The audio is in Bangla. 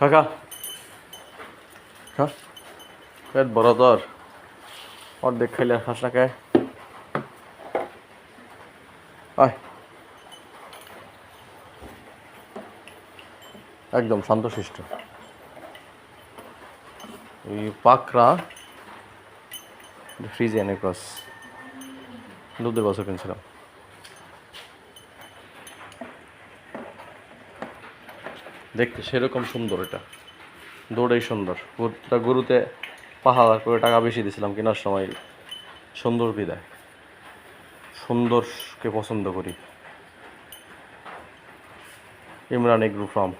কাকা খা পেট বড় তোর অর্ধেক খাইলে খাস না কে আয় একদম শান্তশিষ্ট এই পাকড়া ফ্রিজে এনে ক্রস দুধের বছর কিনছিলাম দেখতে সেরকম সুন্দর এটা দৌড়েই সুন্দর গরুতে ৫,০০০ করে টাকা বেশি দিয়েছিলাম কেনার সময় সুন্দর বিদায় সুন্দরকে পছন্দ করি ইমরান এগ্রো ফার্ম